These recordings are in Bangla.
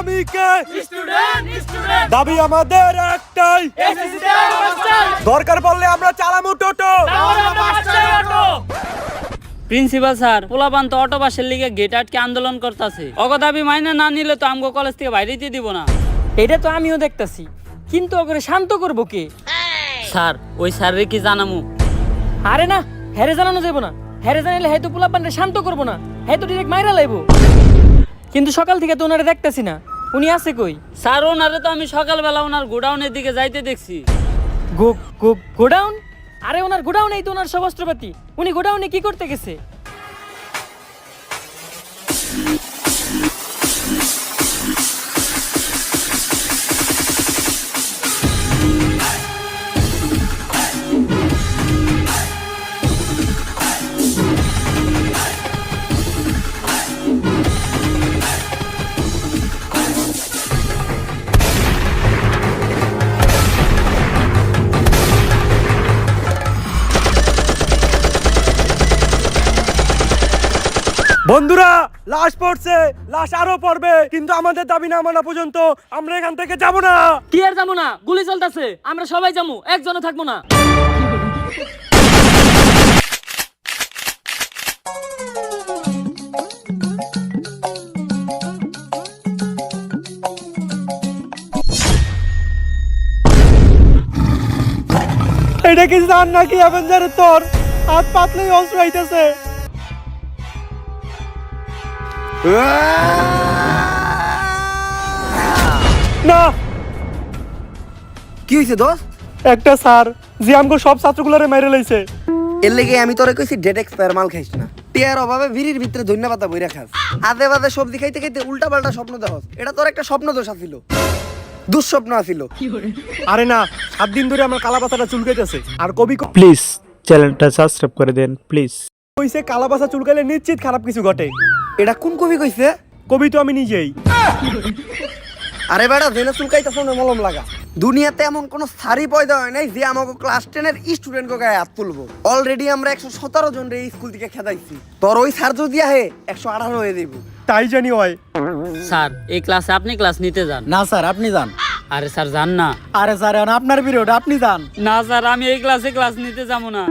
আমি কে? স্টুডেন্ট স্টুডেন্ট দাবি আমাদের একটাই, এসএসসি তে মাস্টার দরকার পড়লে আমরা চালামু টোটো। তাহলে আমরা মাস্টার অটো। প্রিন্সিপাল স্যার পোলাপান তো অটো বাসের লিগে গেট আটকে আন্দোলন করতেছে। অগো দাবি মাইনে না নিলে তো আমগো কলেজ থেকে বাইরেতে দিব না। এটা তো আমিও দেখতাছি, কিন্তু ওকে শান্ত করবো কে? স্যার ওই স্যারের কি জানামু? আরে না, হ্যারে জানানো যাবো না। হ্যারে জানাইলে হয়তো পোলাপানরে শান্ত করবো না, হয়তো ডিরেক্ট মাইরা লাইবো। কিন্তু সকাল থেকে তো ওনারে দেখতাছি না, উনি আছে কই? স্যার ওনারে তো আমি সকালবেলা ওনার গোডাউনের দিকে যাইতে দেখছি। গোডাউন? আরে ওনার গোডাউনেই তো ওনার সব অস্ত্রপাতি। উনি গোডাউনে কি করতে গেছে? বন্ধুরা, লাশ পড়ছে, লাশ আরো পড়বে, কিন্তু আমাদের দাবি না মানা পর্যন্ত আমরা এখান থেকে যাব না। কি আর যাবো না? গুলি চলতেছে, আমরা সবাই যাবো, একজনও থাকবো না। এটা কি জান নাকি অ্যাভেঞ্জারের তোর হাত পাতলেই অস্ত্র আইতেছে। না, কি হইছে দোস্ত? একটা স্যার যে আমগো সব ছাত্রগুলোরে মেরে লইছে। এর লেগে আমি তোরে কইছি ডেট এক্সপায়ার মাল খাইস না। টিয়ার অভাবে ভিড়ির ভিতরে ধন্যবাদ বইরা খাস। আদে বাদে সবজি খাইতে খাইতে উল্টা পাল্টা স্বপ্ন দেখস। এটা তোর একটা স্বপ্ন দোষ আছিল, দুঃস্বপ্ন আছিল। আরে না, 7 দিন ধরে আমার কালাপাতাটা চুলকাইতেছে। আর কবি প্লিজ চ্যানেলটা সাবস্ক্রাইব করে দেন প্লিজ। কইছে কালাপাতা চুলকাইলে নিশ্চিত খারাপ কিছু ঘটে। এটা কোন কবি কইছে? কবি তো আমি নিজেই। আরে বেটা, জেনে চুলকাইতেছ না মলম লাগা। দুনিয়াতে এমন কোন সারি পয়দা হয় নাই যে আমাকে ক্লাস 10 এর স্টুডেন্ট কে গায়ে হাত তুলবো। অলরেডি আমরা 117 জন রে স্কুল থেকে খেদাইছি। তোর ওই স্যার যদি আহে 118 হয়ে দেব। তাই জানি হয়। স্যার এই ক্লাসে আপনি ক্লাস নিতে যান। না স্যার, আপনি যান। আরে স্যার যান না। আরে স্যার, এখন আপনার পিরিয়ড, আপনি যান। না স্যার, আমি এই ক্লাসে ক্লাস নিতে যাবো না।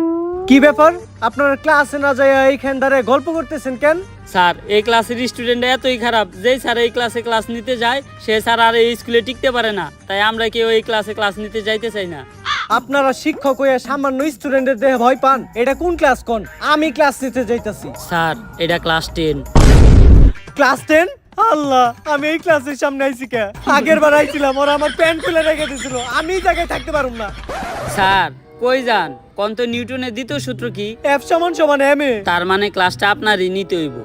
কি ব্যাপার, আপনার ক্লাসে না যায় এইখান ধারে গল্প করতেছেন কেন? স্যার এই ক্লাসের স্টুডেন্ট এতই খারাপ, যেই স্যার এই ক্লাসে ক্লাস নিতে যায় সে স্যার আর এই স্কুলে টিকতে পারে না। তাই আমরা কেউ এই ক্লাসে ক্লাস নিতে যাইতে চাই না। আপনারা শিক্ষক হয়ে সামান্য স্টুডেন্টের দেহে ভয় পান? এটা কোন ক্লাস কোন? আমি ক্লাস নিতে যাইতাছি। স্যার এটা ক্লাস 10। ক্লাস 10? আল্লাহ, আমি এই ক্লাসের সামনে আইছি কে? আগের বার আইছিলাম, ওরা আমার প্যান্ট খুলে রেখে দিছিল, আমি এই জায়গায় থাকতে পারুম না। স্যার কই যান? কন্ত নিউটনের দ্বিতীয় সূত্র কি? এফ সমান সমান এম এ। তার মানে ক্লাসটা আপনারই নিতে হইব।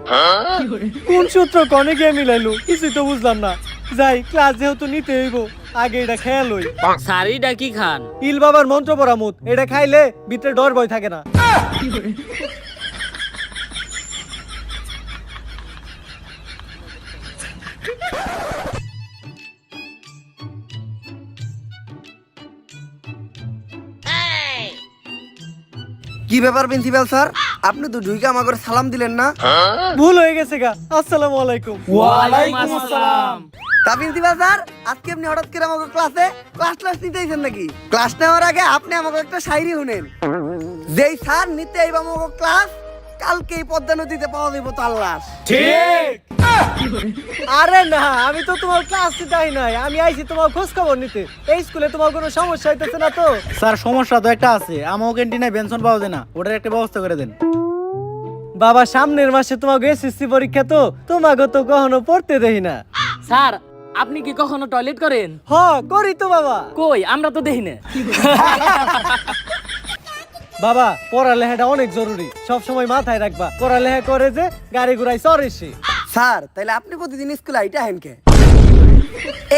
কোন সূত্র কনে গিয়ে মিলাইলো? কিছুই তো বুঝলাম না। যাই, ক্লাস যেহেতু নিতে হইব, আগে এটা খেয়াল হই। স্যারই ডাকি খান। ইল বাবার মন্ত্র পরামুত, এটা খাইলে ভিতরে ডর ভয় থাকে না। কি ব্যাপার প্রিন্সিপাল স্যার, আপনি তো ঢুইকা আমাকে সালাম দিলেন না? ভুল হয়ে গেছে গা। আসসালামু আলাইকুম। ওয়ালাইকুম আসসালাম। তা প্রিন্সিপাল স্যার, আজকে আপনি হঠাৎ করে আমাকে ক্লাস নিতে আইছেন নাকি? ক্লাস নেওয়ার আগে আপনি আমাকে একটা শায়রি শুনেন। যেই স্যার নিতে আইব আমাকে ক্লাস, কালকে এই পদ্মা নদীতে পাওয়া যাইব তার লাশ। ঠিক। আরে না, আমি তো তোমার ক্লাস নিতে আই নাই, আমি আইছি তোমার খোঁজ খবর নিতে। এই স্কুলে তোমার কোনো সমস্যা হইতেছে না তো? স্যার সমস্যা তো একটা আছে, আমার ক্যান্টিনে বেনশন পাওয়া যায় না, ওটার একটা ব্যবস্থা করে দেন। বাবা, সামনের মাসে তোমাকে এসএসসি পরীক্ষা, তো তোমাকে তো কখনো পড়তে দেই না। স্যার আপনি কি কখনো টয়লেট করেন? হ, করি তো বাবা। কই, আমরা তো দেখি না। বাবা, পড়ালেখাটা অনেক জরুরি, সব সময় মাথায় রাখবা। পড়ালেখা করে যে গাড়ি ঘুরাই চড়ে সে। স্যার, তাইলে আপনি প্রতিদিন স্কুলে আইটা হেন কে?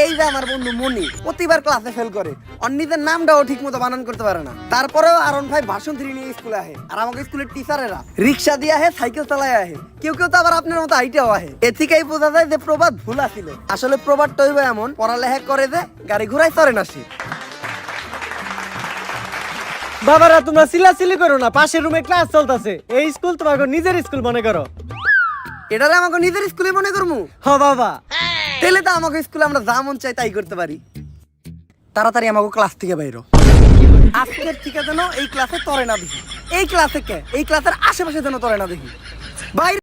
এই যে আমার বন্ধু মনি প্রতিবার ক্লাসে ফেল করে, অন্যদের নামটাও ঠিক মতো বানান করতে পারে না। তারপরেও আরন ভাই ভাষণ 3 নিয়ে স্কুলে আহে। আর আমাকে স্কুলের টিচারেরা রিক্সা দিয়ে আহে, সাইকেল চালায় আহে, কেউ কেউ তো আবার আপনার মতো আইটাও আহে। এ থেকেই বোঝা যায় যে প্রবাদ ভুল আছিল। আসলে প্রবাদটা হইব এমন, পড়ালেখা করে যে গাড়ি ঘুরাই চড়ে না সে। বাবারা, তোমরা চিল্লাচিল্লি করো না, পাশের রুমে ক্লাস চলতেছে। এই স্কুল তোমাকে নিজের স্কুল মনে করো। এটারে আমাকে নিজের স্কুলে মনে করমু? হ বাবা। তাহলে তো আমাকে স্কুলে আমরা যা মন চাই তাই করতে পারি। তাড়াতাড়ি আমাকে ক্লাস থেকে বাইরো। আজকের থেকে যেন এই ক্লাসে তরে না দেখি, এই ক্লাসে কে, এই ক্লাসের আশেপাশে যেন তরে না দেখি। বাইরে